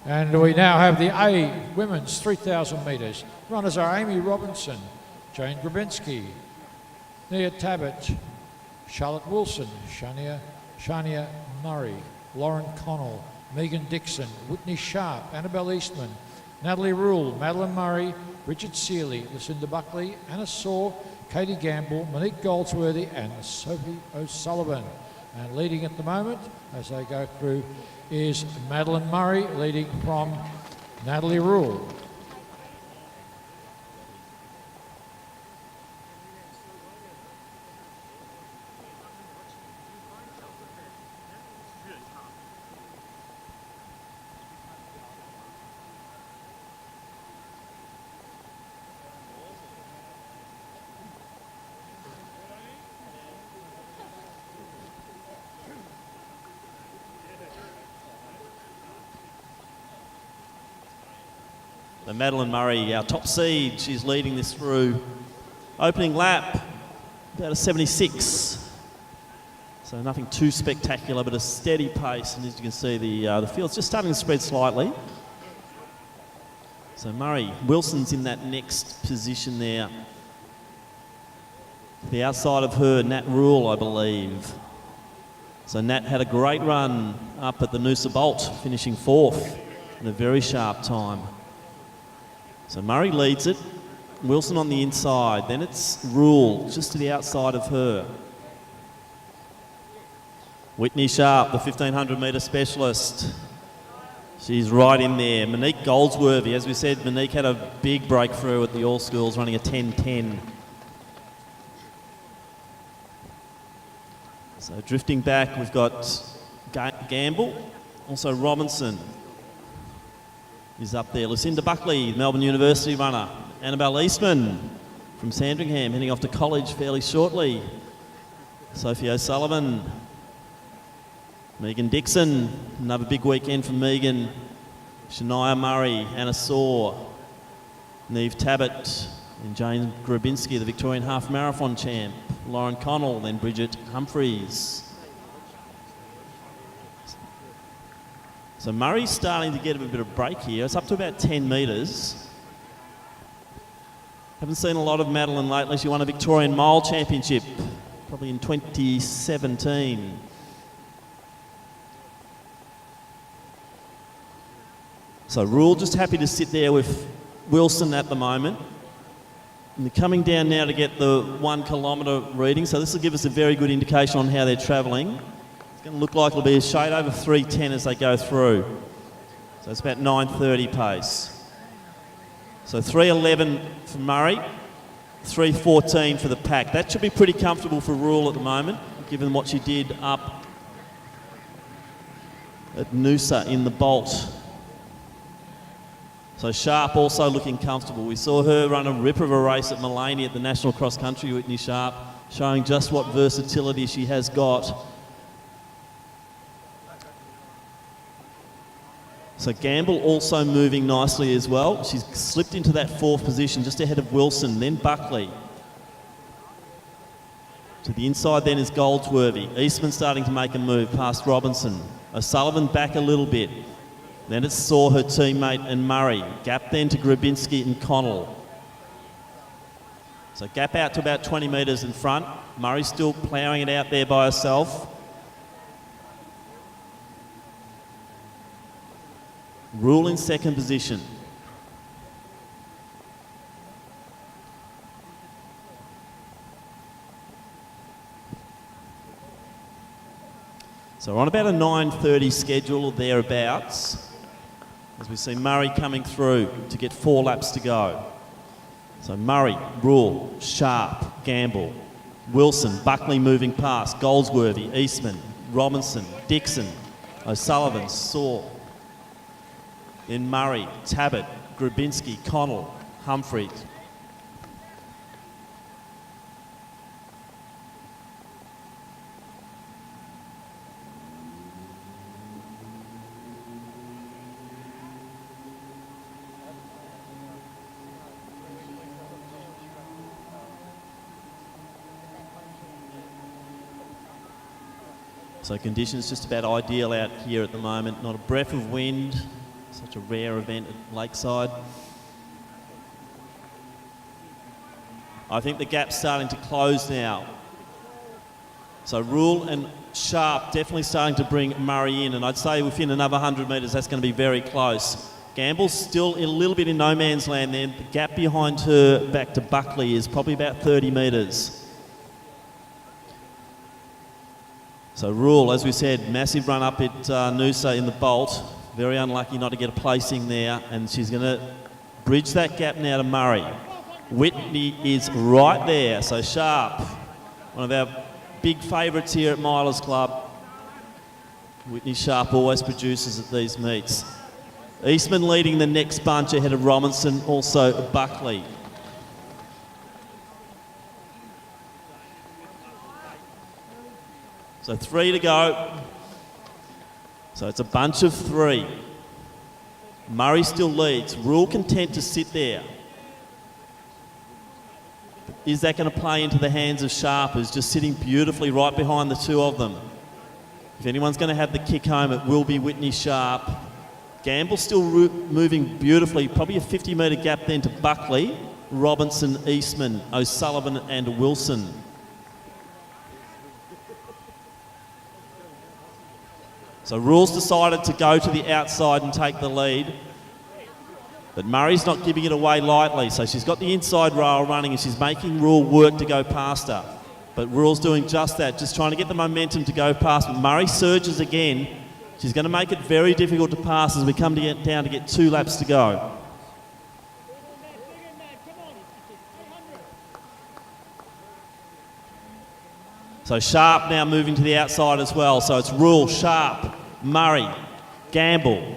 And we now have the A women's 3,000 metres. Runners are Amy Robinson, Jane Grabinski, Nia Tabbett, Charlotte Wilson, Shania Murray, Lauren Connell, Megan Dixon, Whitney Sharp, Annabelle Eastman, Natalie Rule, Madeline Murray, Bridget Seeley, Lucinda Buckley, Anna Saw, Katie Gamble, Monique Goldsworthy and Sophie O'Sullivan. And leading at the moment, as they go through, is Madeline Murray, leading from Natalie Rule. So Madeline Murray, our top seed, she's leading this through. Opening lap, about a 76. So nothing too spectacular, but a steady pace. And as you can see, the field's just starting to spread slightly. So Murray, Wilson's in that next position there. The outside of her, Nat Rule, I believe. So Nat had a great run up at the Noosa Bolt, finishing 4th in a very sharp time. So Murray leads it, Wilson on the inside, then it's Rule just to the outside of her. Whitney Sharp, the 1500 metre specialist. She's right in there. Monique Goldsworthy, as we said, Monique had a big breakthrough at the All Schools running a 10:10. So drifting back, we've got Gamble, also Robinson is up there. Lucinda Buckley, Melbourne University runner. Annabelle Eastman from Sandringham, heading off to college fairly shortly. Sophie O'Sullivan. Megan Dixon, another big weekend for Megan. Shania Murray, Anna Saw, Neve Tabbett, and Jane Grabinski, the Victorian half marathon champ. Lauren Connell, then Bridget Humphreys. So Murray's starting to get a bit of break here. It's up to about 10 metres. Haven't seen a lot of Madeline lately. She won a Victorian Mile Championship, probably in 2017. So Rule just happy to sit there with Wilson at the moment. And they're coming down now to get the 1 kilometre reading. So this will give us a very good indication on how they're travelling. It's going to look like it'll be a shade over 3:10 as they go through. So it's about 9:30 pace. So 3:11 for Murray, 3:14 for the pack. That should be pretty comfortable for Rule at the moment, given what she did up at Noosa in the Bolt. So Sharp also looking comfortable. We saw her run a ripper of a race at Mullaney at the National Cross Country, Whitney Sharp, showing just what versatility she has got. So Gamble also moving nicely as well. She's slipped into that 4th position just ahead of Wilson, then Buckley. To the inside then is Goldsworthy. Eastman starting to make a move past Robinson. O'Sullivan back a little bit. Then it saw her teammate and Murray. Gap then to Grabinski and Connell. So gap out to about 20 metres in front. Murray still ploughing it out there by herself. Rule in 2nd position. So we're on about a 9:30 schedule or thereabouts, as we see Murray coming through to get 4 laps to go. So Murray, Rule, Sharp, Gamble, Wilson, Buckley moving past, Goldsworthy, Eastman, Robinson, Dixon, O'Sullivan, Saw. Then Murray, Tabbett, Grabinski, Connell, Humphreys. So conditions just about ideal out here at the moment. Not a breath of wind. Such a rare event at Lakeside. I think the gap's starting to close now. So Rule and Sharp definitely starting to bring Murray in, and I'd say within another 100 metres that's going to be very close. Gamble's still a little bit in no man's land there. The gap behind her back to Buckley is probably about 30 metres. So Rule, as we said, massive run up at Noosa in the Bolt. Very unlucky not to get a placing there, and she's going to bridge that gap now to Murray. Whitney is right there, so Sharp, one of our big favourites here at Milers Club. Whitney Sharp always produces at these meets. Eastman leading the next bunch ahead of Robinson, also Buckley. So 3 to go. So it's a bunch of 3. Murray still leads. Rule content to sit there. Is that going to play into the hands of Sharp, who's just sitting beautifully right behind the two of them? If anyone's going to have the kick home, it will be Whitney Sharp. Gamble still moving beautifully, probably a 50-metre gap then to Buckley, Robinson, Eastman, O'Sullivan and Wilson. So Rule's decided to go to the outside and take the lead. But Murray's not giving it away lightly, so she's got the inside rail running and she's making Rule work to go past her. But Rule's doing just that, just trying to get the momentum to go past. But Murray surges again. She's going to make it very difficult to pass as we come to get down to get 2 laps to go. So Sharp now moving to the outside as well. So it's Rule, Sharp, Murray, Gamble,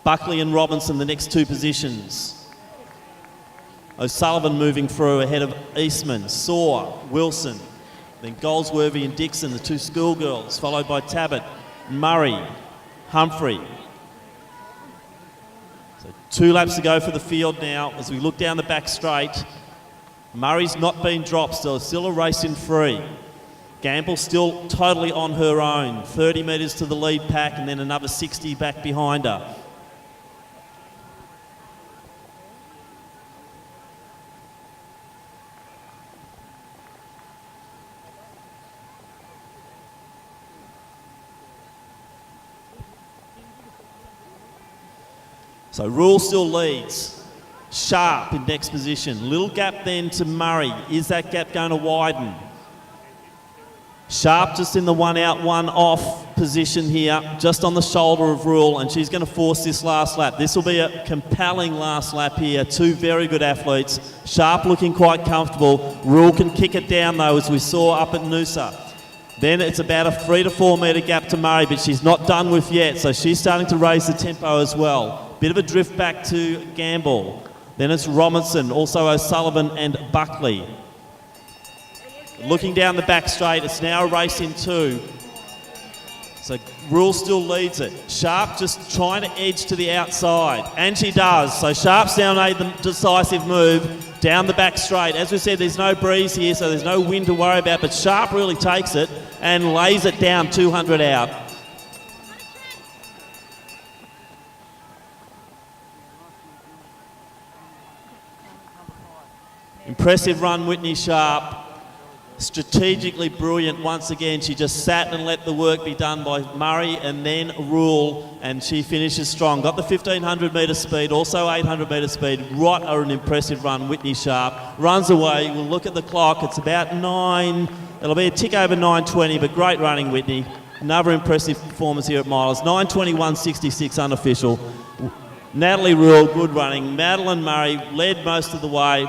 Buckley and Robinson, the next 2 positions. O'Sullivan moving through ahead of Eastman, Saw, Wilson, then Goldsworthy and Dixon, the 2 schoolgirls, followed by Tabbert, Murray, Humphrey. So 2 laps to go for the field now as we look down the back straight. Murray's not been dropped, still a race in 3. Gamble still totally on her own, 30 metres to the lead pack and then another 60 back behind her. So Rule still leads. Sharp in next position. Little gap then to Murray. Is that gap going to widen? Sharp just in the 1 out, 1 off position here, just on the shoulder of Rule, and she's going to force this last lap. This will be a compelling last lap here. 2 very good athletes. Sharp looking quite comfortable. Rule can kick it down though, as we saw up at Noosa. Then it's about a 3 to 4 metre gap to Murray, but she's not done with yet, so she's starting to raise the tempo as well. Bit of a drift back to Gamble. Then it's Robinson, also O'Sullivan and Buckley. Looking down the back straight, it's now a race in 2. So Rule still leads it. Sharp just trying to edge to the outside, and she does. So Sharp's now made the decisive move down the back straight. As we said, there's no breeze here, so there's no wind to worry about, but Sharp really takes it and lays it down 200 out. Impressive run, Whitney Sharp. Strategically brilliant once again. She just sat and let the work be done by Murray and then Rule, and she finishes strong. Got the 1500 metre speed, also 800 metre speed. Right, an impressive run, Whitney Sharp. Runs away. We'll look at the clock. It's about 9. It'll be a tick over 9:20, but great running, Whitney. Another impressive performance here at Milers. 9:21.66 unofficial. Natalie Rule, good running. Madeline Murray led most of the way.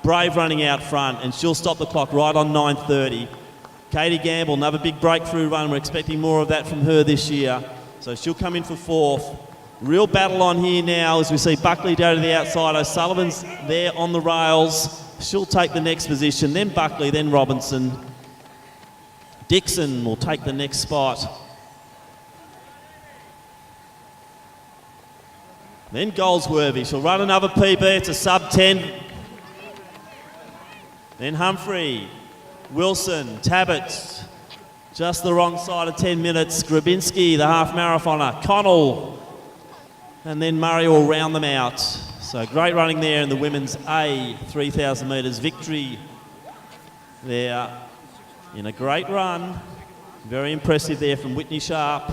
Brave running out front, and she'll stop the clock right on 9:30. Katie Gamble, another big breakthrough run. We're expecting more of that from her this year. So she'll come in for 4th. Real battle on here now as we see Buckley go to the outside. O'Sullivan's there on the rails. She'll take the next position, then Buckley, then Robinson. Dixon will take the next spot. Then Goldsworthy. She'll run another PB. It's a sub-10. Then Humphrey, Wilson, Tabbert, just the wrong side of 10 minutes. Grabinski, the half marathoner. Connell, And then Murray will round them out. So great running there in the women's A 3,000 metres victory there in a great run. Very impressive there from Whitney Sharp.